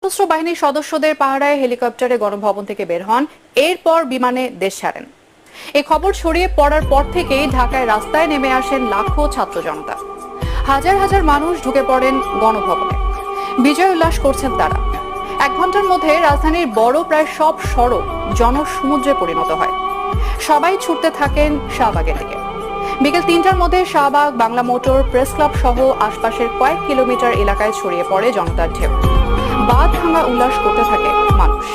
সশস্ত্র বাহিনীর সদস্যদের পাহারায় হেলিকপ্টারে গণভবন থেকে বের হন, এরপর বিমানে দেশ ছাড়েন। এই খবর ছড়িয়ে পড়ার পর থেকেই ঢাকায় রাস্তায় নেমে আসেন লাখো ছাত্র জনতা। হাজার হাজার মানুষ ঢুকে পড়েন গণভবনে, বিজয় উল্লাস করছেন তারা। 1 ঘন্টার মধ্যে রাজধানীর বড় প্রায় সব সড়ক জনসমুদ্রে পরিণত হয়। সবাই ছুটতে থাকেন শাহবাগের দিকে। বিকেল 3টার মধ্যে Shahbag, Bangla motor, press club সহ আশপাশের কয়েক কিলোমিটার এলাকায় ছড়িয়ে পড়ে জনতার ঢেউ। বাঁধ ভাঙা উল্লাস করতে থাকে মানুষ।